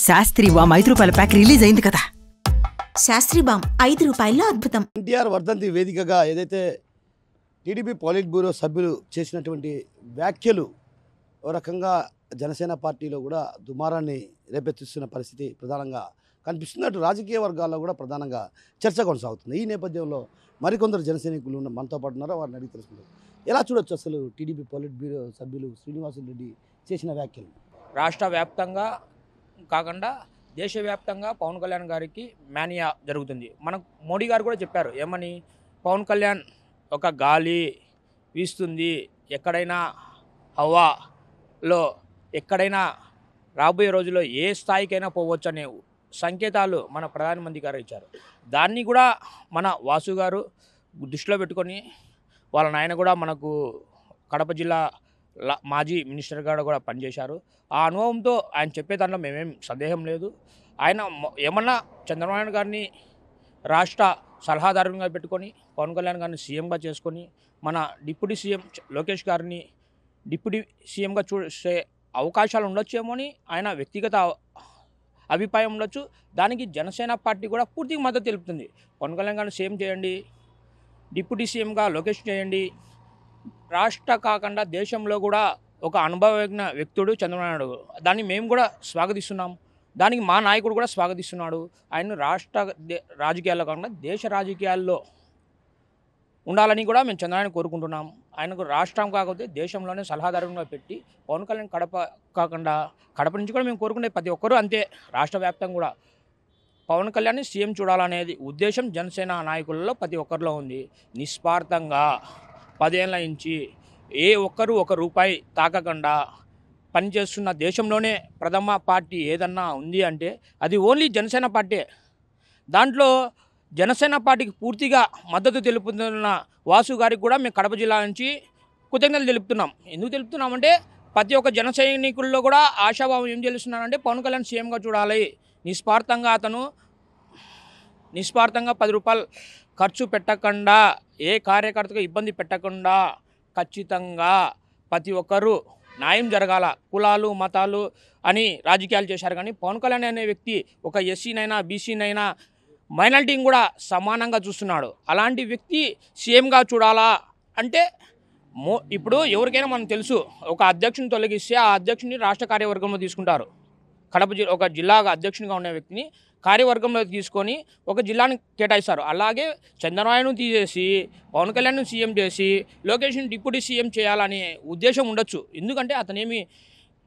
Sastry balm ₹5 pack release అయింది కదా. Sastry balm ₹5 అద్భుతం. ఎన్టీఆర్ వర్ధంతి వేదికగా ఏదైతే టీడీపీ పాలిట్ బ్యూరో సభ్యులు చేసినటువంటి వ్యాఖ్యలు ఓ రకంగా జనసేన పార్టీలో కూడా దుమారాన్ని రేపెత్తిస్తున్న పరిస్థితి ప్రధానంగా కనిపిస్తున్నట్టు రాజకీయ వర్గాల్లో కూడా ప్రధానంగా చర్చ కొనసాగుతుంది. ఈ నేపథ్యంలో మరికొందరు జనసైనికులు మనతో పాటు ఉన్నారో వారిని అడిగి తెలుసుకుంటారు. ఎలా చూడొచ్చు అసలు టీడీపీ పాలిట్ బ్యూరో సభ్యులు శ్రీనివాసులు చేసిన వ్యాఖ్యలు? రాష్ట్ర వ్యాప్తంగా కాకుండా దేశవ్యాప్తంగా పవన్ కళ్యాణ్ గారికి మేనియా జరుగుతుంది. మనకు మోడీ గారు కూడా చెప్పారు ఏమని, పవన్ కళ్యాణ్ ఒక గాలి వీస్తుంది, ఎక్కడైనా హవాలో ఎక్కడైనా రాబోయే రోజుల్లో ఏ స్థాయికైనా పోవచ్చు అనే సంకేతాలు మన ప్రధానమంత్రి గారు ఇచ్చారు. దాన్ని కూడా మన వాసు గారు దృష్టిలో పెట్టుకొని వాళ్ళ నాయన కూడా మనకు కడప జిల్లా మాజీ మినిస్టర్ గారు కూడా పనిచేశారు. ఆ అనుభవంతో ఆయన చెప్పే దాంట్లో మేమేం సందేహం లేదు. ఆయన ఏమన్నా చంద్రబాబు నాయుడు గారిని రాష్ట్ర సలహాదారునిగా పెట్టుకొని పవన్ కళ్యాణ్ గారిని సీఎంగా చేసుకొని మన డిప్యూటీ సీఎం లోకేష్ గారిని డిప్యూటీ సీఎంగా చూసే అవకాశాలు ఉండొచ్చేమో అని ఆయన వ్యక్తిగత అభిప్రాయం ఉండొచ్చు. దానికి జనసేన పార్టీ కూడా పూర్తిగా మద్దతు తెలుపుతుంది. పవన్ కళ్యాణ్ గారిని సీఎం చేయండి, డిప్యూటీ సీఎంగా లోకేష్ చేయండి. రాష్ట్ర కాకుండా దేశంలో కూడా ఒక అనుభవజ్ఞ వ్యక్తుడు చంద్రబాబు నాయుడు. దాన్ని మేము కూడా స్వాగతిస్తున్నాం. దానికి మా నాయకుడు కూడా స్వాగతిస్తున్నాడు. ఆయన రాష్ట్ర రాజకీయాల్లో కాకుండా దేశ రాజకీయాల్లో ఉండాలని కూడా మేము చంద్రబాబు కోరుకుంటున్నాం. ఆయనకు రాష్ట్రం కాకపోతే దేశంలోనే సలహాదారుగా పెట్టి పవన్ కళ్యాణ్ కడప కాకుండా కడప నుంచి కూడా మేము కోరుకునే ప్రతి ఒక్కరూ అంతే, రాష్ట్ర వ్యాప్తంగా కూడా పవన్ కళ్యాణ్ని సీఎం చూడాలనేది ఉద్దేశం జనసేన నాయకులలో ప్రతి ఒక్కరిలో ఉంది. నిస్వార్థంగా 10 ఏళ్ళ నుంచి ఏ ఒక్కరూ ₹1 తాకకుండా పనిచేస్తున్న దేశంలోనే ప్రథమ పార్టీ ఏదన్నా ఉంది అంటే అది ఓన్లీ జనసేన పార్టీ. దాంట్లో జనసేన పార్టీకి పూర్తిగా మద్దతు తెలుపుతున్న వాసు గారికి కూడా మేము కడప జిల్లా నుంచి కృతజ్ఞతలు తెలుపుతున్నాం. ఎందుకు తెలుపుతున్నామంటే ప్రతి ఒక్క జన సైనికుల్లో కూడా ఆశాభావం ఏం తెలుస్తున్నారంటే పవన్ కళ్యాణ్ సీఎంగా చూడాలి. నిస్వార్థంగా అతను ₹10 ఖర్చు పెట్టకుండా, ఏ కార్యకర్తకు ఇబ్బంది పెట్టకుండా ఖచ్చితంగా ప్రతి ఒక్కరూ న్యాయం జరగాల. కులాలు మతాలు అని రాజకీయాలు చేశారు కానీ పవన్ కళ్యాణ్ అనే వ్యక్తి ఒక ఎస్సీనైనా బీసీనైనా మైనారిటీని కూడా సమానంగా చూస్తున్నాడు. అలాంటి వ్యక్తి సీఎంగా చూడాలా అంటే ఇప్పుడు ఎవరికైనా మనం తెలుసు, ఒక అధ్యక్షుని తొలగిస్తే ఆ అధ్యక్షుని రాష్ట్ర కార్యవర్గంలో తీసుకుంటారు. కడప ఒక జిల్లా అధ్యక్షునిగా ఉన్న వ్యక్తిని కార్యవర్గంలో తీసుకొని ఒక జిల్లాని కేటాయిస్తారు. అలాగే చంద్రబాబును తీసేసి పవన్ కళ్యాణ్ను సీఎం చేసి లోకేష్ని డిప్యూటీ సీఎం చేయాలనే ఉద్దేశం ఉండొచ్చు. ఎందుకంటే అతనేమి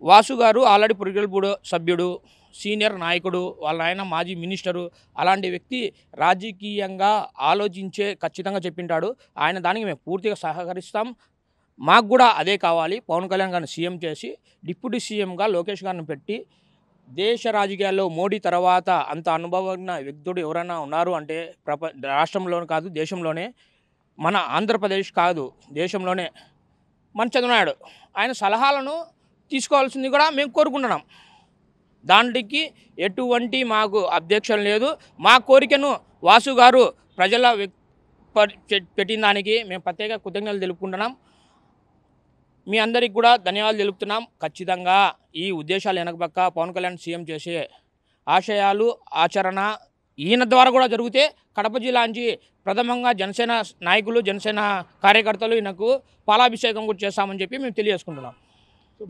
వాసు గారు ఆల్రెడీ పొలిటికల్ బ్యూరో సభ్యుడు, సీనియర్ నాయకుడు, వాళ్ళ ఆయన మాజీ మినిస్టరు. అలాంటి వ్యక్తి రాజకీయంగా ఆలోచించే ఖచ్చితంగా చెప్పింటాడు. ఆయన దానికి మేము పూర్తిగా సహకరిస్తాం. మాకు కూడా అదే కావాలి. పవన్ కళ్యాణ్ గారిని సీఎం చేసి డిప్యూటీ సీఎంగా లోకేష్ గారిని పెట్టి దేశ రాజకీయాల్లో మోడీ తర్వాత అంత అనుభవజ్ఞ వ్యక్తుడు ఎవరైనా ఉన్నారు అంటే రాష్ట్రంలోనే కాదు దేశంలోనే, మన ఆంధ్రప్రదేశ్ కాదు దేశంలోనే మన చంద్రబాబు నాయుడు. ఆయన సలహాలను తీసుకోవాల్సింది కూడా మేము కోరుకుంటున్నాం. దానికి ఎటువంటి మాకు అబ్జెక్షన్ లేదు. మా కోరికను వాసు గారు ప్రజల పెట్టిన దానికి మేము ప్రత్యేక కృతజ్ఞతలు తెలుపుకుంటున్నాం. మీ అందరికి కూడా ధన్యవాదాలు తెలుపుతున్నాం. ఖచ్చితంగా ఈ ఉద్దేశాలు వెనకపక్క పవన్ కళ్యాణ్ సీఎం చేసే ఆశయాలు ఆచరణ ఈయన ద్వారా కూడా జరిగితే కడప జిల్లా నుంచి ప్రథమంగా జనసేన నాయకులు జనసేన కార్యకర్తలు ఈయనకు పాలాభిషేకం కూడా చేస్తామని చెప్పి మేము తెలియజేసుకుంటున్నాం.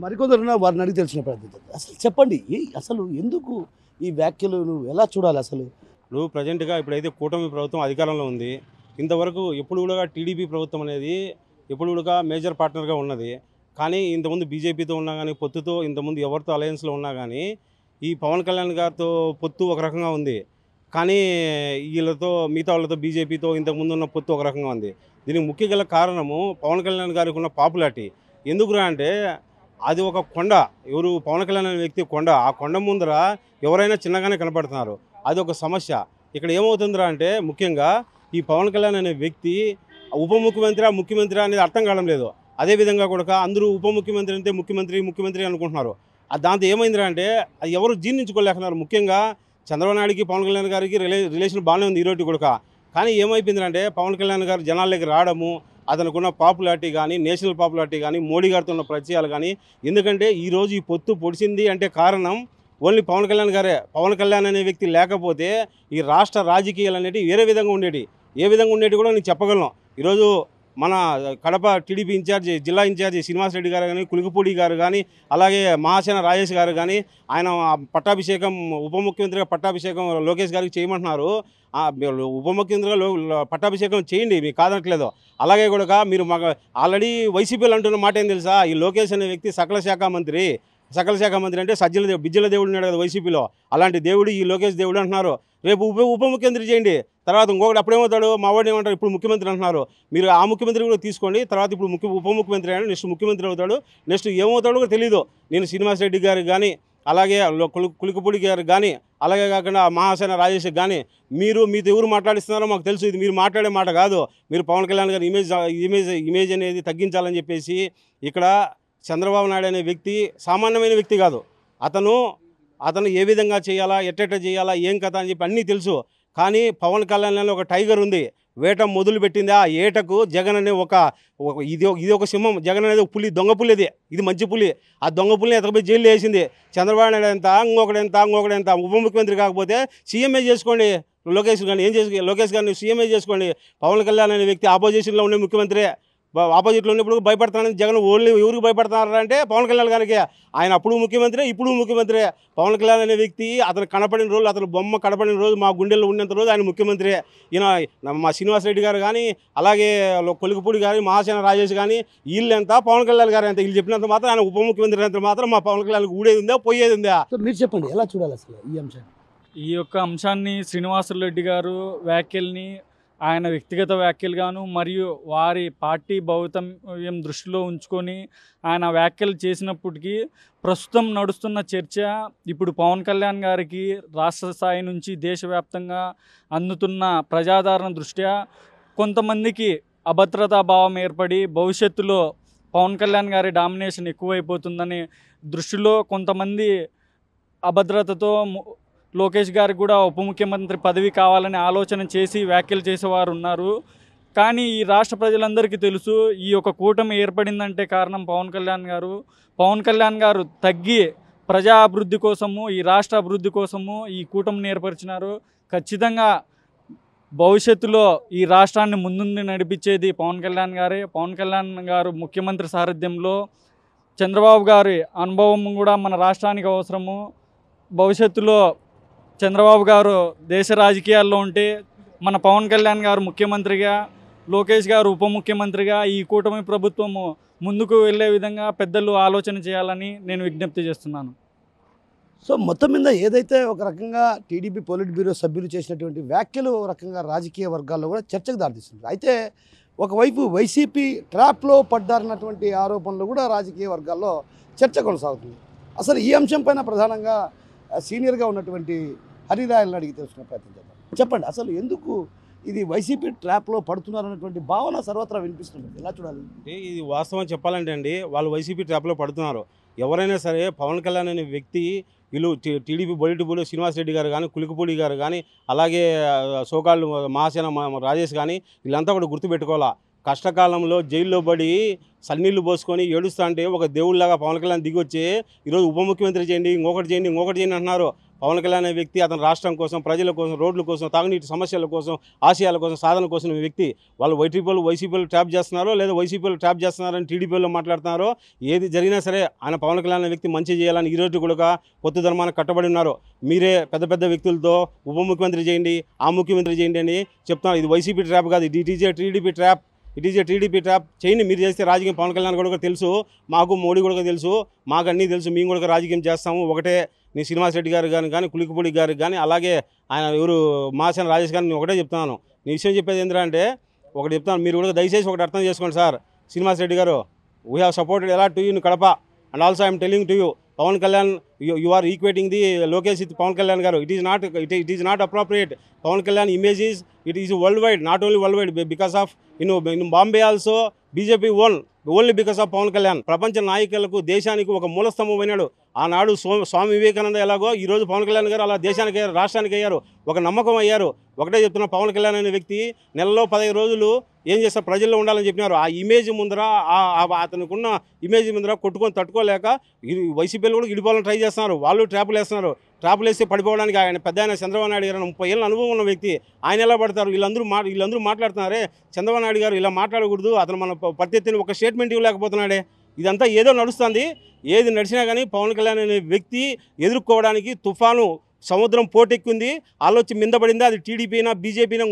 మరికొందరు వారిని అడిగి తెలిసిన ప్రయత్నం అసలు చెప్పండి, అసలు ఎందుకు ఈ వ్యాఖ్యలు నువ్వు ఎలా చూడాలి? అసలు నువ్వు ప్రజెంట్గా ఇప్పుడైతే కూటమి ప్రభుత్వం అధికారంలో ఉంది. ఇంతవరకు ఎప్పుడు కూడా టీడీపీ ప్రభుత్వం అనేది ఎప్పుడు కూడా మేజర్ పార్ట్నర్గా ఉన్నది. కానీ ఇంతకుముందు బీజేపీతో ఉన్నా కానీ పొత్తుతో ఇంతకుముందు ఎవరితో అలయన్స్లో ఉన్నా కానీ ఈ పవన్ కళ్యాణ్ గారితో పొత్తు ఒక రకంగా ఉంది. కానీ వీళ్ళతో మిగతా వాళ్ళతో బీజేపీతో ఇంతకుముందు ఉన్న పొత్తు ఒక రకంగా ఉంది. దీనికి ముఖ్య గల కారణము పవన్ కళ్యాణ్ గారికి ఉన్న పాపులారిటీ. ఎందుకురా అంటే అది ఒక కొండ, ఎవరు పవన్ కళ్యాణ్ అనే వ్యక్తి కొండ. ఆ కొండ ముందర ఎవరైనా చిన్నగానే కనపడుతున్నారు. అది ఒక సమస్య. ఇక్కడ ఏమవుతుందిరా అంటే ముఖ్యంగా ఈ పవన్ కళ్యాణ్ అనే వ్యక్తి ఉప ముఖ్యమంత్రి ముఖ్యమంత్రి అనేది అర్థం కావడం లేదు. అదేవిధంగా కూడా అందరూ ఉప ముఖ్యమంత్రి అంటే ముఖ్యమంత్రి అనుకుంటున్నారు. దాంతో ఏమైందిరా అంటే అది ఎవరు జీర్ణించుకోలేకున్నారు. ముఖ్యంగా చంద్రబాబు నాయుడికి పవన్ కళ్యాణ్ గారికి రిలేషన్ బాగానే ఉంది ఈరోజు కూడా. కానీ ఏమైపోయిందంటే పవన్ కళ్యాణ్ గారు జనాల్లోకి రావడము, అతనుకున్న పాపులారిటీ కానీ నేషనల్ పాపులారిటీ కానీ మోడీ గారితో ఉన్న పరిచయాలు కానీ. ఎందుకంటే ఈరోజు ఈ పొత్తు పొడిచింది అంటే కారణం ఓన్లీ పవన్ కళ్యాణ్ గారే. పవన్ కళ్యాణ్ అనే వ్యక్తి లేకపోతే ఈ రాష్ట్ర రాజకీయాలు అనేటివి వేరే విధంగా ఉండేవి. ఏ విధంగా ఉండేవి కూడా నేను చెప్పగలను. ఈరోజు మన కడప టీడీపీ ఇన్ఛార్జి, జిల్లా ఇన్ఛార్జి శ్రీనివాస్ రెడ్డి గారు కానీ, కులికపూడి గారు కానీ, అలాగే మహాసేన రాజేష్ గారు కానీ, ఆయన పట్టాభిషేకం ఉప ముఖ్యమంత్రిగా పట్టాభిషేకం లోకేష్ గారికి చేయమంటున్నారు. ఉప ముఖ్యమంత్రిగా పట్టాభిషేకం చేయండి, మీకు కాదనట్లేదు. అలాగే కూడా మీరు మాకు ఆల్రెడీ వైసీపీలు అంటున్న మాట ఏం తెలుసా, ఈ లోకేష్ అనే వ్యక్తి సకల శాఖ మంత్రి అంటే సజ్జల దేవుడు, బిజ్జల దేవుడు ఉన్నాడు కదా వైసీపీలో, అలాంటి దేవుడు ఈ లోకేష్ దేవుడు అంటున్నారు. రేపు ఉప ముఖ్యమంత్రి చేయండి. తర్వాత ఇంకొకటి అప్పుడేమవుతాడు, మా వాడు ఏమంటారు, ఇప్పుడు ముఖ్యమంత్రి అంటున్నారు. మీరు ఆ ముఖ్యమంత్రి కూడా తీసుకోండి. తర్వాత ఇప్పుడు ఉప ముఖ్యమంత్రి అయినా నెక్స్ట్ ముఖ్యమంత్రి అవుతాడు. నెక్స్ట్ ఏమవుతాడో కూడా తెలీదు. నేను శ్రీనివాస్ రెడ్డి గారికి కానీ, అలాగే కులికపూడి గారికి కానీ, అలాగే కాకుండా మహాసేన రాజేష్ కానీ, మీతో ఎవరు మాట్లాడిస్తున్నారో మాకు తెలుసు. ఇది మీరు మాట్లాడే మాట కాదు. మీరు పవన్ కళ్యాణ్ గారి ఇమేజ్ అనేది తగ్గించాలని చెప్పేసి ఇక్కడ చంద్రబాబు నాయుడు అనే వ్యక్తి సామాన్యమైన వ్యక్తి కాదు. అతను ఏ విధంగా చేయాలా, ఎట్టెట్ట చేయాలా, ఏం కథ అని చెప్పి అన్నీ తెలుసు. కానీ పవన్ కళ్యాణ్లో ఒక టైగర్ ఉంది. వేట మొదలు పెట్టింది. ఆ ఏటకు జగన్ అనే ఇది ఒక సింహం. జగన్ అనేది ఒక పులి, దొంగ పులి. ఇది మంచి పులి. ఆ దొంగ పులిని ఎతకపోయి జైలు వేసింది. చంద్రబాబు నాయుడు ఇంకొకడెంత ఉప ముఖ్యమంత్రి కాకపోతే సీఎంఏ చేసుకోండి. లోకేష్ గారిని సీఎంఏ చేసుకోండి. పవన్ కళ్యాణ్ అనే వ్యక్తి ఆపోజిషన్లో ఉండే ముఖ్యమంత్రి. ఆపోజిట్లో ఉన్నప్పుడు భయపడుతున్నారని జగన్ ఓన్లీ ఎవరికి భయపడుతున్నారంటే పవన్ కళ్యాణ్ గారికి. ఆయన అప్పుడు ముఖ్యమంత్రి, ఇప్పుడు ముఖ్యమంత్రి. పవన్ కళ్యాణ్ అనే వ్యక్తి అతను కనపడిన రోజు, అతను బొమ్మ కనపడిన రోజు, మా గుండెల్లో ఉన్నంత రోజు ఆయన ముఖ్యమంత్రి. ఈయన మా శ్రీనివాస్ రెడ్డి గారు కానీ, అలాగే కొలికపూడి గారి, మహాసేన రాజేష్ కానీ, వీళ్ళంతా పవన్ కళ్యాణ్ గారు ఎంత వీళ్ళు చెప్పినంత మాత్రం ఆయన ఉప ముఖ్యమంత్రి అంత మాత్రం మా పవన్ కళ్యాణ్ ఊడేది ఉందా, పోయేది ఉందా? మీరు చెప్పండి, ఎలా చూడాలి అసలు ఈ అంశాన్ని? ఈ యొక్క అంశాన్ని శ్రీనివాసరెడ్డి గారు వ్యాఖ్యల్ని ఆయన వ్యక్తిగత వ్యాఖ్యలుగాను మరియు వారి పార్టీ భవితవ్యం దృష్టిలో ఉంచుకొని ఆయన వ్యాఖ్యలు చేసినప్పటికీ ప్రస్తుతం నడుస్తున్న చర్చ ఇప్పుడు పవన్ కళ్యాణ్ గారికి రాష్ట్ర స్థాయి నుంచి దేశవ్యాప్తంగా అందుతున్న ప్రజాదరణ దృష్ట్యా కొంతమందికి అభద్రతా భావం ఏర్పడి భవిష్యత్తులో పవన్ కళ్యాణ్ గారి డామినేషన్ ఎక్కువైపోతుందని దృష్టిలో కొంతమంది అభద్రతతో లోకేష్ గారికి కూడా ఉప ముఖ్యమంత్రి పదవి కావాలని ఆలోచన చేసి వ్యాఖ్యలు చేసేవారు ఉన్నారు. కానీ ఈ రాష్ట్ర ప్రజలందరికీ తెలుసు, ఈ యొక్క కూటమి ఏర్పడిందంటే కారణం పవన్ కళ్యాణ్ గారు తగ్గి ప్రజా అభివృద్ధి కోసము, ఈ రాష్ట్ర అభివృద్ధి కోసము ఈ కూటమిని ఏర్పరిచినారు. ఖచ్చితంగా భవిష్యత్తులో ఈ రాష్ట్రాన్ని ముందుండి నడిపించేది పవన్ కళ్యాణ్ గారే. పవన్ కళ్యాణ్ గారు ముఖ్యమంత్రి సారథ్యంలో చంద్రబాబు గారి అనుభవం కూడా మన రాష్ట్రానికి అవసరము. భవిష్యత్తులో చంద్రబాబు గారు దేశ రాజకీయాల్లో ఉంటే మన పవన్ కళ్యాణ్ గారు ముఖ్యమంత్రిగా, లోకేష్ గారు ఉప ముఖ్యమంత్రిగా ఈ కూటమి ప్రభుత్వము ముందుకు వెళ్ళే విధంగా పెద్దలు ఆలోచన చేయాలని నేను విజ్ఞప్తి చేస్తున్నాను. సో మొత్తం మీద ఏదైతే ఒక రకంగా టీడీపీ పొలిట్ బ్యూరో సభ్యులు చేసినటువంటి వ్యాఖ్యలు ఒక రకంగా రాజకీయ వర్గాల్లో కూడా చర్చకు దారితీస్తుంది. అయితే ఒకవైపు వైసీపీ ట్రాప్లో పడ్డారన్నటువంటి ఆరోపణలు కూడా రాజకీయ వర్గాల్లో చర్చ కొనసాగుతుంది. అసలు ఈ అంశంపైన ప్రధానంగా సీనియర్గా ఉన్నటువంటి హరిరాయల్ని అడిగి తెలుసుకునే ప్రయత్నం చేద్దాం. చెప్పండి, అసలు ఎందుకు ఇది వైసీపీ ట్రాప్లో పడుతున్నారన్నటువంటి భావన సర్వత్రా వినిపిస్తుంది, ఎలా చూడాలి? ఇది వాస్తవం చెప్పాలంటే అండి, వాళ్ళు వైసీపీ ట్రాప్లో పడుతున్నారు. ఎవరైనా సరే పవన్ కళ్యాణ్ అనే వ్యక్తి, వీళ్ళు టీడీపీ బొలిటిబుల్ శ్రీనివాస్ రెడ్డి గారు కానీ, కులికపూడి గారు కానీ, అలాగే సోకాళ్ళు మహాసేన రాజేష్ కానీ, వీళ్ళంతా కూడా గుర్తుపెట్టుకోవాలా. కష్టకాలంలో జైల్లో పడి సన్నీళ్ళు పోసుకొని ఏడుస్తా అంటే ఒక దేవుళ్ళలాగా పవన్ కళ్యాణ్ దిగొచ్చి ఈరోజు ఉప ముఖ్యమంత్రి చేయండి, ఇంకొకటి చేయండి అంటున్నారు. పవన్ కళ్యాణ్ అనే వ్యక్తి అతని రాష్ట్రం కోసం, ప్రజల కోసం, రోడ్ల కోసం, తాగునీటి సమస్యల కోసం, ఆశయాల కోసం, సాధన కోసం వ్యక్తి. వాళ్ళు వైసీపీలు ట్రాప్ చేస్తున్నారో లేదా వైసీపీలు ట్రాప్ చేస్తున్నారని టీడీపీలో మాట్లాడుతున్నారో, ఏది జరిగినా సరే ఆయన పవన్ కళ్యాణ్ అనే వ్యక్తి మంచి చేయాలని ఈరోజు కూడా పొత్తు ధర్మానికి కట్టబడి ఉన్నారు. మీరే పెద్ద పెద్ద వ్యక్తులతో ఉప ముఖ్యమంత్రి చేయండి, ఆ ముఖ్యమంత్రి చేయండి అని చెప్తున్నారు. ఇది వైసీపీ ట్రాప్ కాదు, it is a TDP trap. చేయండి, మీరు చేస్తే రాజకీయం పవన్ కళ్యాణ్ కూడా తెలుసు, మాకు మోడీ కూడా తెలుసు, మాకు అన్నీ తెలుసు, మేము కూడా రాజకీయం చేస్తాము. ఒకటే నేను శ్రీనివాస్ రెడ్డి గారు కానీ కులికపూడి గారికి కానీ, అలాగే ఆయన ఎవరు మహాసేన రాజేష్ గారిని నేను ఒకటే చెప్తున్నాను. నీ విషయం చెప్పేది ఏంటంటే ఒకటి చెప్తాను, మీరు కూడా దయచేసి ఒకటి అర్థం చేసుకోండి sir. Srinivas Reddy garu, we have supported ఎలా to you in Kadapa, and also I'm telling to you, Pawan Kalyan you are equating the Lokesh with Pawan Kalyan garu. It is not appropriate. Pawan Kalyan image it is worldwide, not only worldwide, because of in Bombay also BJP only because of Pawan Kalyan. ప్రపంచ నాయకులకు, దేశానికి ఒక మూలస్తంభం అయినాడు. ఆనాడు స్వామి వివేకానంద ఎలాగో ఈరోజు పవన్ కళ్యాణ్ గారు అలా దేశానికి అయ్యారు, రాష్ట్రానికి అయ్యారు, ఒక నమ్మకం అయ్యారు. ఒకటే చెప్తున్నా, పవన్ కళ్యాణ్ అనే వ్యక్తి నెలలో 15 రోజులు ఏం చేస్తారు, ప్రజల్లో ఉండాలని చెప్పినారు. ఆ ఇమేజ్ ముందర అతనికి ఇమేజ్ ముందర కొట్టుకొని తట్టుకోలేక వైసీపీలో కూడా ఇడిపోవాలని ట్రై చేస్తున్నారు. వాళ్ళు ట్రాపులు వేస్తున్నారు. ట్రాపులు వేస్తే పడిపోవడానికి ఆయన పెద్ద ఆయన చంద్రబాబు నాయుడు గారు 30 ఏళ్ళ అనుభవం ఉన్న వ్యక్తి, ఆయన ఎలా పడతారు? వీళ్ళందరూ మాట్లాడుతున్నారే, చంద్రబాబు నాయుడు గారు ఇలా మాట్లాడకూడదు, అతను మన ప్రత్యర్థిని ఒక స్టేట్మెంట్ ఇవ్వలేకపోతున్నాడే. ఇదంతా ఏదో నడుస్తుంది. ఏది నడిచినా కానీ పవన్ కళ్యాణ్ అనే వ్యక్తి ఎదుర్కోవడానికి తుఫాను సముద్రం పోటెక్కింది, ఆలోచన మిందపడింది. అది టీడీపీ అయినా బీజేపీ అయినా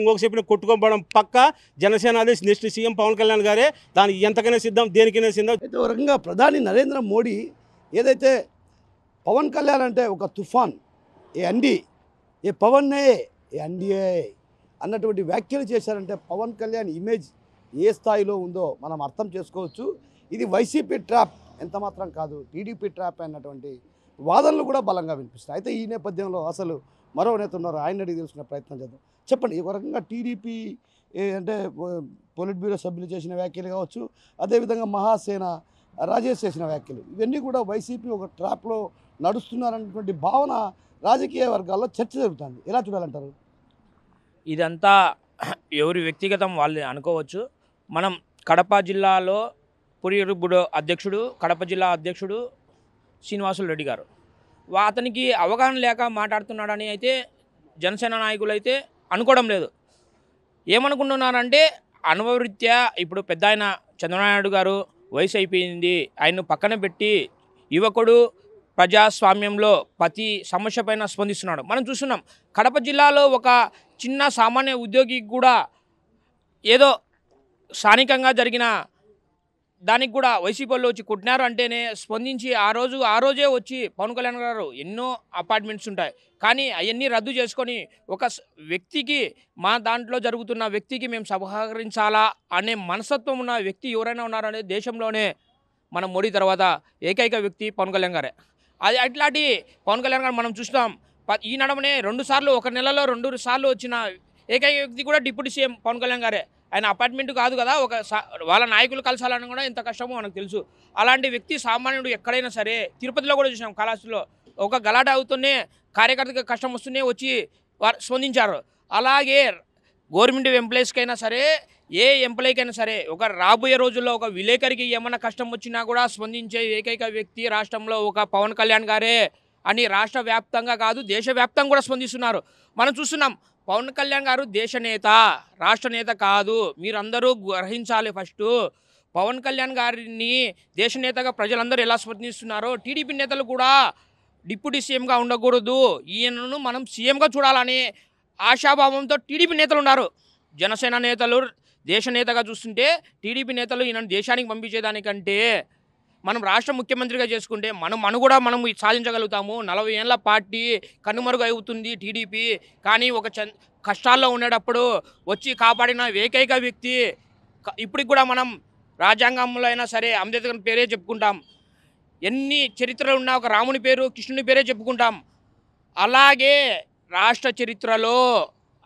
ఇంకొకసేపు కొట్టుకోవడం పక్క జనసేన అదే నెక్స్ట్ సీఎం పవన్ కళ్యాణ్ గారే. దానికి ఎంతకైనా సిద్ధం, దేనికైనా సిద్ధం. అయితే ఒక రకంగా ప్రధాని నరేంద్ర మోడీ ఏదైతే పవన్ కళ్యాణ్ అంటే ఒక తుఫాన్, ఏ అండి ఏ పవన్నే ఏ అండియే అన్నటువంటి వ్యాఖ్యలు చేశారంటే పవన్ కళ్యాణ్ ఇమేజ్ ఏ స్థాయిలో ఉందో మనం అర్థం చేసుకోవచ్చు. ఇది వైసీపీ ట్రాప్ ఎంత మాత్రం కాదు, టీడీపీ ట్రాప్ అన్నటువంటి వాదనలు కూడా బలంగా వినిపిస్తాయి. అయితే ఈ నేపథ్యంలో అసలు మరో నేత ఉన్నారు, ఆయన అడిగి తెలుసుకునే ప్రయత్నం చేద్దాం. చెప్పండి, ఒక రకంగా టీడీపీ అంటే పొలిట్ బ్యూరో సభ్యులు చేసిన వ్యాఖ్యలు కావచ్చు, అదేవిధంగా మహాసేన రాజేష్ చేసిన వ్యాఖ్యలు, ఇవన్నీ కూడా వైసీపీ ఒక ట్రాప్లో నడుస్తున్నారన్నటువంటి భావన రాజకీయ వర్గాల్లో చర్చ జరుగుతుంది. ఎలా చూడాలంటారు? ఇదంతా ఎవరి వ్యక్తిగతం వాళ్ళు అనుకోవచ్చు. మనం కడప జిల్లాలో పురియరుబుడో అధ్యక్షుడు, కడప జిల్లా అధ్యక్షుడు శ్రీనివాసులు రెడ్డి గారు, అతనికి అవగాహన లేక మాట్లాడుతున్నాడని అయితే జనసేన నాయకులు అయితే అనుకోవడం లేదు. ఏమనుకుంటున్నారంటే అనుభవరీత్యా ఇప్పుడు పెద్ద ఆయన చంద్రబాబు నాయుడు గారు వయసు అయిపోయింది, ఆయన్ను పక్కన పెట్టి యువకుడు ప్రజాస్వామ్యంలో ప్రతి సమస్య పైన స్పందిస్తున్నాడు. మనం చూస్తున్నాం కడప జిల్లాలో ఒక చిన్న సామాన్య ఉద్యోగికి కూడా ఏదో స్థానికంగా జరిగిన దానికి కూడా వైసీపీ వాళ్ళు వచ్చి కొట్టినారు అంటేనే స్పందించి ఆ రోజే వచ్చి పవన్ కళ్యాణ్ గారు ఎన్నో అపార్ట్మెంట్స్ ఉంటాయి కానీ అవన్నీ రద్దు చేసుకొని ఒక వ్యక్తికి మా దాంట్లో జరుగుతున్న వ్యక్తికి మేము సహకరించాలా అనే మనస్తత్వం ఉన్న వ్యక్తి ఎవరైనా ఉన్నారనే దేశంలోనే మన మోడీ తర్వాత ఏకైక వ్యక్తి పవన్ కళ్యాణ్ గారే. అది అట్లాంటి పవన్ కళ్యాణ్ గారు మనం చూస్తాం. ఈ నడమనే 2 సార్లు ఒక నెలలో 2 సార్లు వచ్చిన ఏకైక వ్యక్తి కూడా డిప్యూటీ సీఎం పవన్ కళ్యాణ్ గారే. ఆయన అపార్ట్మెంట్ కాదు కదా, వాళ్ళ నాయకులు కలసాలని కూడా ఎంత కష్టమో మనకు తెలుసు. అలాంటి వ్యక్తి సామాన్యుడు ఎక్కడైనా సరే, తిరుపతిలో కూడా చూసాం, కళాశాలలో ఒక గలాట అవుతూనే కార్యకర్తకి కష్టం వస్తూనే వచ్చి స్పందించారు. అలాగే గవర్నమెంట్ ఎంప్లాయీస్కైనా సరే, ఏ ఎంప్లాయీకైనా సరే, ఒక రాబోయే రోజుల్లో ఒక విలేకరికి ఏమన్నా కష్టం వచ్చినా కూడా స్పందించే ఏకైక వ్యక్తి రాష్ట్రంలో ఒక పవన్ కళ్యాణ్ గారే అని రాష్ట్ర వ్యాప్తంగా కాదు దేశవ్యాప్తంగా కూడా స్పందిస్తున్నారు. మనం చూస్తున్నాం పవన్ కళ్యాణ్ గారు దేశ నేత, రాష్ట్ర నేత కాదు. మీరందరూ గ్రహించాలి. ఫస్ట్ పవన్ కళ్యాణ్ గారిని దేశ నేతగా ప్రజలందరూ ఎలా స్పందిస్తున్నారో టీడీపీ నేతలు కూడా డిప్యూటీ సీఎంగా ఉండకూడదు, ఈయనను మనం సీఎంగా చూడాలనే ఆశాభావంతో టీడీపీ నేతలు ఉన్నారు. జనసేన నేతలు దేశ నేతగా చూస్తుంటే టీడీపీ నేతలు ఈయనను దేశానికి పంపించేదానికంటే మనం రాష్ట్ర ముఖ్యమంత్రిగా చేసుకుంటే మనం కూడా మనం సాధించగలుగుతాము. 40 ఏళ్ళ పార్టీ కనుమరుగు అవుతుంది టీడీపీ, కానీ ఒక కష్టాల్లో ఉండేటప్పుడు వచ్చి కాపాడిన ఏకైక వ్యక్తి. ఇప్పటికి కూడా మనం రాజ్యాంగంలో అయినా సరే అంబేద్కర్ పేరే చెప్పుకుంటాం, ఎన్ని చరిత్రలు ఉన్నా ఒక రాముని పేరు కృష్ణుని పేరే చెప్పుకుంటాం. అలాగే రాష్ట్ర చరిత్రలో,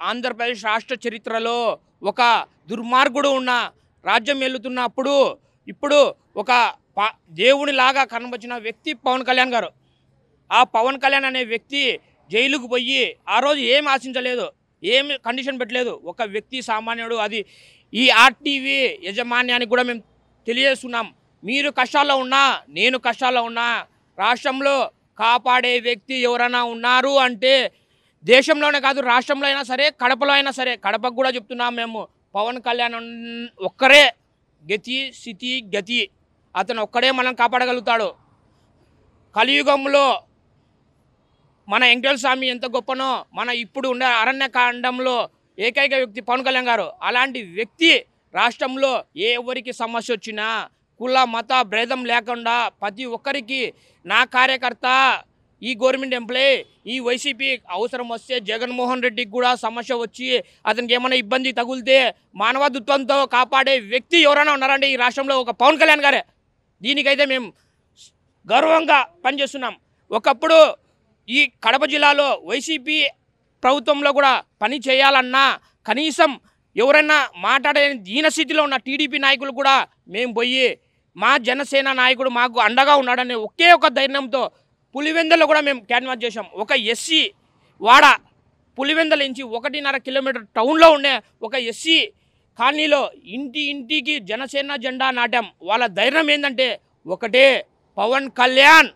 ఆంధ్రప్రదేశ్ రాష్ట్ర చరిత్రలో ఒక దుర్మార్గుడు ఉన్న రాజ్యం వెళ్తున్నప్పుడు ఇప్పుడు ఒక దేవునిలాగా కనబడిన వ్యక్తి పవన్ కళ్యాణ్ గారు. ఆ పవన్ కళ్యాణ్ అనే వ్యక్తి జైలుకు పోయి ఆ రోజు ఏం ఆశించలేదు, ఏం కండిషన్ పెట్టలేదు. ఒక వ్యక్తి సామాన్యుడు. అది ఈ ఆర్టీవీ యజమాన్యానికి కూడా మేము తెలియజేస్తున్నాం, మీరు కష్టాల్లో ఉన్నా, నేను కష్టాల్లో ఉన్నా, రాష్ట్రంలో కాపాడే వ్యక్తి ఎవరైనా ఉన్నారు అంటే దేశంలోనే కాదు రాష్ట్రంలో అయినా సరే, కడపలో అయినా సరే, కడపకు కూడా చెప్తున్నాం మేము, పవన్ కళ్యాణ్ ఒక్కరే గతి స్థితి గతి, అతను ఒక్కడే మనం కాపాడగలుగుతాడు. కలియుగంలో మన వెంకటేశ్వర స్వామి ఎంత గొప్పనో మన ఇప్పుడు ఉండే అరణ్యకాండంలో ఏకైక వ్యక్తి పవన్ కళ్యాణ్ గారు. అలాంటి వ్యక్తి రాష్ట్రంలో ఎవరికి సమస్య వచ్చినా కుల మత భేదం లేకుండా ప్రతి ఒక్కరికి నా కార్యకర్త, ఈ గవర్నమెంట్ ఎంప్లాయీ, ఈ వైసీపీ అవసరం వస్తే జగన్మోహన్ రెడ్డికి కూడా సమస్య వచ్చి అతనికి ఏమైనా ఇబ్బంది తగులితే మానవత్వంతో కాపాడే వ్యక్తి ఎవరైనా ఉన్నారంటే ఈ రాష్ట్రంలో ఒక పవన్ కళ్యాణ్ గారే. దీనికైతే మేము గర్వంగా పనిచేస్తున్నాం. ఒకప్పుడు ఈ కడప జిల్లాలో వైసీపీ ప్రభుత్వంలో కూడా పని చేయాలన్నా కనీసం ఎవరైనా మాట్లాడే దీనస్థితిలో ఉన్న టీడీపీ నాయకులు కూడా మేము పోయి మా జనసేన నాయకుడు మాకు అండగా ఉన్నాడనే ఒకే ఒక ధైర్యంతో పులివెందులో కూడా మేము క్యాన్వాస్ చేసాం. ఒక ఎస్సీ వాడ పులివెందుల నుంచి 1.5 కిలోమీటర్ టౌన్లో ఉండే ఒక ఎస్సీ కాలనీలో ఇంటికి జనసేన జెండా నాటాం. వాళ్ళ ధైర్యం ఏంటంటే ఒకటే, పవన్ కళ్యాణ్.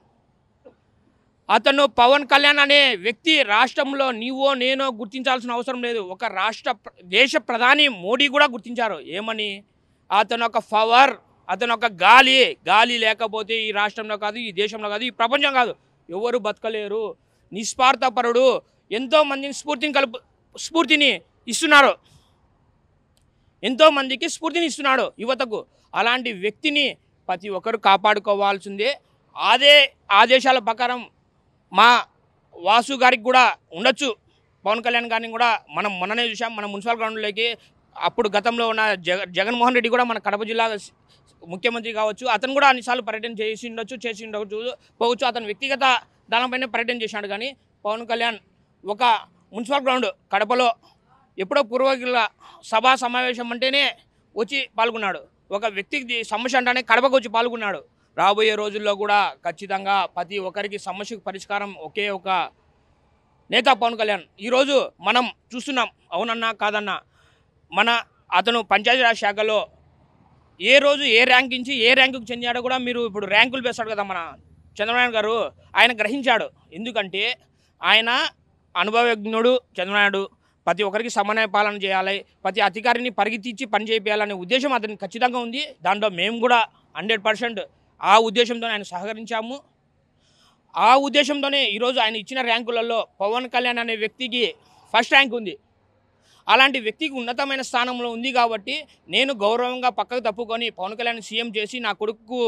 అతను పవన్ కళ్యాణ్ అనే వ్యక్తి రాష్ట్రంలో నీవో నేనో గుర్తించాల్సిన అవసరం లేదు. ఒక దేశ ప్రధాని మోడీ కూడా గుర్తించారు. ఏమని? అతను ఒక పవర్, అతను ఒక గాలి లేకపోతే ఈ రాష్ట్రంలో కాదు, ఈ దేశంలో కాదు, ఈ ప్రపంచం కాదు, ఎవరు బతకలేరు. నిస్వార్థపరుడు, ఎంతోమందిని స్ఫూర్తిని ఇస్తున్నారు, ఎంతోమందికి స్ఫూర్తిని ఇస్తున్నాడు యువతకు. అలాంటి వ్యక్తిని ప్రతి ఒక్కరు కాపాడుకోవాల్సిందే. అదే ఆదేశాల ప్రకారం మా వాసు గారికి కూడా ఉండొచ్చు, పవన్ కళ్యాణ్ గారిని కూడా మనం మొన్ననే చూసాం. మన మున్సిపల్ గ్రౌండ్లోకి అప్పుడు గతంలో ఉన్న జగన్మోహన్ రెడ్డి కూడా మన కడప జిల్లా ముఖ్యమంత్రి కావచ్చు, అతను కూడా అన్నిసార్లు పర్యటన చేసి ఉండొచ్చు పోవచ్చు. అతను వ్యక్తిగత దానిపైన పర్యటన చేశాడు. కానీ పవన్ కళ్యాణ్ ఒక మున్సిపల్ గ్రౌండ్ కడపలో ఎప్పుడో పూర్వీకుల సభా సమావేశం అంటేనే వచ్చి పాల్గొన్నాడు. ఒక వ్యక్తికి సమస్య అంటేనే కడపకు వచ్చి పాల్గొన్నాడు. రాబోయే రోజుల్లో కూడా ఖచ్చితంగా ప్రతి ఒక్కరికి సమస్యకు పరిష్కారం ఒకే ఒక నేత పవన్ కళ్యాణ్. ఈరోజు మనం చూస్తున్నాం, అవునన్నా కాదన్నా, అతను పంచాయతీరాజ్ శాఖలో ఏ రోజు ఏ ర్యాంక్ నుంచి ఏ ర్యాంకుకు చెందాడో కూడా మీరు ఇప్పుడు ర్యాంకులు వేస్తాడు కదా మన చంద్రబాబు గారు, ఆయన గ్రహించాడు. ఎందుకంటే ఆయన అనుభవజ్ఞుడు చంద్రబాబు. ప్రతి ఒక్కరికి సమన్వయ పాలన చేయాలి, ప్రతి అధికారిని పరిగెత్తించి పని చేయాలనే ఉద్దేశం అతనికి ఖచ్చితంగా ఉంది. దాంట్లో మేము కూడా 100% ఆ ఉద్దేశంతో ఆయన సహకరించాము. ఆ ఉద్దేశంతోనే ఈరోజు ఆయన ఇచ్చిన ర్యాంకులలో పవన్ కళ్యాణ్ అనే వ్యక్తికి ఫస్ట్ ర్యాంక్ ఉంది. అలాంటి వ్యక్తికి ఉన్నతమైన స్థానంలో ఉంది కాబట్టి నేను గౌరవంగా పక్కకు తప్పుకొని పవన్ కళ్యాణ్ సీఎం చేసి నా కొడుకు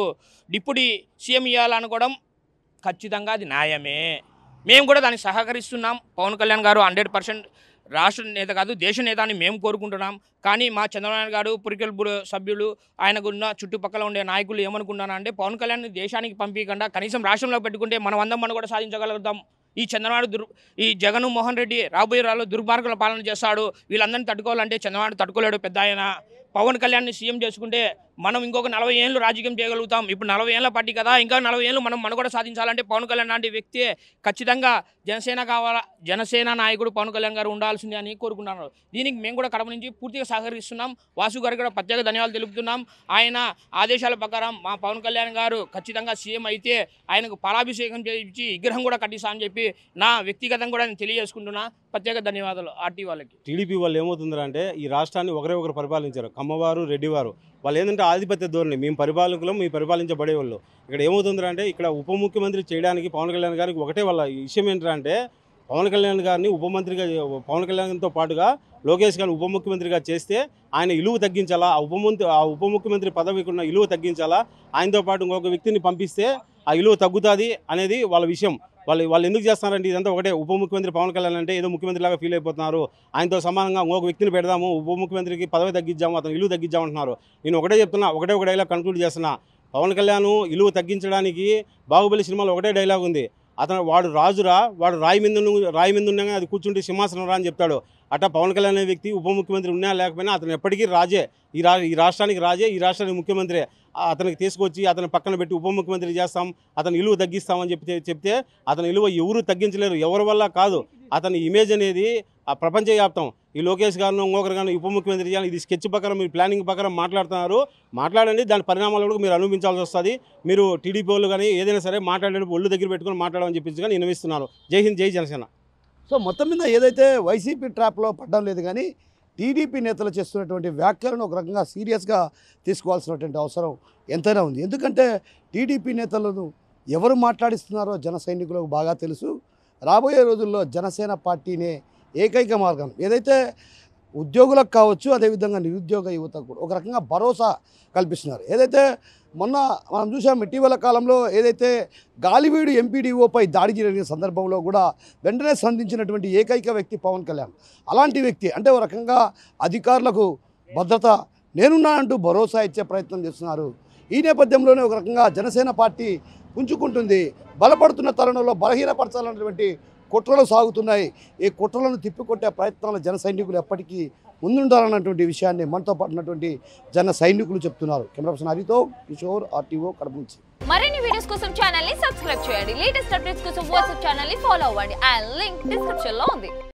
డిప్యూటీ సీఎం ఇవ్వాలనుకోవడం ఖచ్చితంగా అది న్యాయమే. మేము కూడా దానికి సహకరిస్తున్నాం. పవన్ కళ్యాణ్ గారు 100% రాష్ట్ర నేత కాదు, దేశ నేత అని మేము కోరుకుంటున్నాం. కానీ మా చంద్రబాబు గారు పొలిటికల్ బ్యూరో సభ్యులు, ఆయనకున్న చుట్టుపక్కల ఉండే నాయకులు ఏమనుకుంటున్నారంటే పవన్ కళ్యాణ్ దేశానికి పంపించకుండా కనీసం రాష్ట్రంలో పెట్టుకుంటే మనం కూడా సాధించగలుగుతాం. ఈ చంద్రబాబు ఈ జగన్మోహన్ రెడ్డి రాబోయే రాళ్ళు దుర్మార్గుల పాలన చేస్తాడు, వీళ్ళందరినీ తట్టుకోవాలంటే చంద్రబాబు తట్టుకోలేడు పెద్ద ఆయన. పవన్ కళ్యాణ్ని సీఎం చేసుకుంటే మనం ఇంకొక 40 ఏళ్ళు రాజకీయం చేయగలుగుతాం. ఇప్పుడు 40 ఏళ్ళ పార్టీ కదా, ఇంకా 40 ఏళ్ళు మనం కూడా సాధించాలంటే పవన్ కళ్యాణ్ లాంటి వ్యక్తి ఖచ్చితంగా జనసేన కావాలా, జనసేన నాయకుడు పవన్ కళ్యాణ్ గారు ఉండాల్సిందే అని కోరుకుంటున్నారు. దీనికి మేము కూడా కడప నుంచి పూర్తిగా సహకరిస్తున్నాం. వాసు గారికి కూడా ప్రత్యేక ధన్యవాదాలు తెలుపుతున్నాం. ఆయన ఆదేశాల ప్రకారం మా పవన్ కళ్యాణ్ గారు ఖచ్చితంగా సీఎం అయితే ఆయనకు పాలాభిషేకం చేయించి విగ్రహం కూడా కట్టిస్తామని చెప్పి నా వ్యక్తిగతంగా కూడా నేను తెలియజేసుకుంటున్నా. ప్రత్యేక ధన్యవాదాలు ఆర్టీ వాళ్ళకి. టీడీపీ వాళ్ళు ఏమవుతుందంటే ఈ రాష్ట్రాన్ని ఒకరు పరిపాలించారు, కమ్మవారు రెడ్డివారు. వాళ్ళు ఏంటంటే ఆధిపత్య ధోరణి, మేము పరిపాలకులం, మీ పరిపాలించబడేవాళ్ళు. ఇక్కడ ఏమవుతుందంటే ఇక్కడ ఉప ముఖ్యమంత్రి చేయడానికి పవన్ కళ్యాణ్ గారికి ఒకటే వాళ్ళ విషయం ఏంటంటే పవన్ కళ్యాణ్ గారిని పవన్ కళ్యాణ్తో పాటుగా లోకేష్ గారిని ఉప ముఖ్యమంత్రిగా చేస్తే ఆయన ఇలువ తగ్గించాలా, ఆ ఉప ముఖ్యమంత్రి పదవికి ఉన్న ఇలువ తగ్గించాలా, ఆయనతో పాటు ఇంకొక వ్యక్తిని పంపిస్తే ఆ ఇలువ తగ్గుతుంది అనేది వాళ్ళ విషయం. వాళ్ళు ఎందుకు చేస్తున్నారంటే ఇదంతా ఒకటే, ఉప ముఖ్యమంత్రి పవన్ కళ్యాణ్ అంటే ఏదో ముఖ్యమంత్రి లాగా ఫీల్ అయిపోతున్నారు, ఆయనతో సమానంగా ఇంకొక వ్యక్తిని పెడదాము, ఉప ముఖ్యమంత్రికి పదవి తగ్గించాము, అతను ఇలువ తగ్గించామంటున్నారు. నేను ఒకటే చెప్తున్నా, ఒకటే డైలాగ్ కన్క్లూడ్ చేస్తున్నా. పవన్ కళ్యాణ్ ఇలువ తగ్గించడానికి బాహుబలి సినిమాలో ఒకటే డైలాగ్ ఉంది, వాడు రాజురా, వాడు రాయి మీద ఉండగా అది కూర్చుంటే సింహాసనం రా అని చెప్తాడు. అట్లా పవన్ కళ్యాణ్ అనే వ్యక్తి ఉప ముఖ్యమంత్రి ఉన్నా లేకపోయినా అతను ఎప్పటికీ రాజే, ఈ రాష్ట్రానికి రాజే, ఈ రాష్ట్రానికి ముఖ్యమంత్రి. అతనికి తీసుకొచ్చి అతను పక్కన పెట్టి ఉప ముఖ్యమంత్రి చేస్తాం, అతను ఇలువ తగ్గిస్తామని చెప్తే అతని ఇలువ ఎవరు తగ్గించలేరు, ఎవరి వల్ల కాదు. అతని ఇమేజ్ అనేది ప్రపంచవ్యాప్తం. ఈ లోకేష్ గారిని ఇంకొకరు కానీ ఉప ముఖ్యమంత్రి చేయాలి, ఇది స్కెచ్ ప్రకారం మీరు ప్లానింగ్ ప్రకారం మాట్లాడండి, దాని పరిణామాలు కూడా మీరు అనుభవించాల్సి వస్తుంది. మీరు టీడీపీ వాళ్ళు కానీ ఏదైనా సరే మాట్లాడేటప్పుడు ఒళ్ళు దగ్గర పెట్టుకొని మాట్లాడమని చెప్పేసి కానీ విన్నవిస్తున్నారు. జై హింద్, జై జనసేన. సో మొత్తం మీద ఏదైతే వైసీపీ ట్రాప్లో పడ్డం లేదు, కానీ టీడీపీ నేతలు చేస్తున్నటువంటి వ్యాఖ్యలను ఒక రకంగా సీరియస్గా తీసుకోవాల్సినటువంటి అవసరం ఎంతైనా ఉంది. ఎందుకంటే టీడీపీ నేతలను ఎవరు మాట్లాడిస్తున్నారో జన సైనికులకు బాగా తెలుసు. రాబోయే రోజుల్లో జనసేన పార్టీనే ఏకైక మార్గం, ఏదైతే ఉద్యోగులకు కావచ్చు, అదేవిధంగా నిరుద్యోగ యువతకు కూడా ఒక రకంగా భరోసా కల్పిస్తున్నారు. ఏదైతే మొన్న మనం చూసాం ఇటీవల కాలంలో ఏదైతే గాలివీడు ఎంపీడీఓపై దాడి జరిగిన సందర్భంలో కూడా వెంటనే స్పందించినటువంటి ఏకైక వ్యక్తి పవన్ కళ్యాణ్. అలాంటి వ్యక్తి అంటే ఒక రకంగా అధికారులకు భద్రత నేనున్నానంటూ భరోసా ఇచ్చే ప్రయత్నం చేస్తున్నారు. ఈ నేపథ్యంలోనే ఒక రకంగా జనసేన పార్టీ పుంజుకుంటుంది. బలపడుతున్న తరుణంలో బలహీనపరచాలన్నటువంటి కుట్రలు సాగుతున్నాయి. ఈ కుట్రలను తిప్పికొట్టే ప్రయత్నాలు జన సైనికులు ఎప్పటికీ ముందుండాలన్నటువంటి విషయాన్ని మనతో పాటున్నటువంటి జన సైనికులు చెప్తున్నారు. కెమెరా పర్సన్ హరితో కిషోర్, ఆర్టీఓ కడప నుంచి. మరిన్ని వీడియోస్ కోసం ఛానల్ ని సబ్స్క్రైబ్ చేయండి. లేటెస్ట్ అప్డేట్స్ కోసం వాట్సాప్ ఛానల్ ని ఫాలో అవ్వండి. ఆ లింక్ డిస్క్రిప్షన్ లో ఉంది.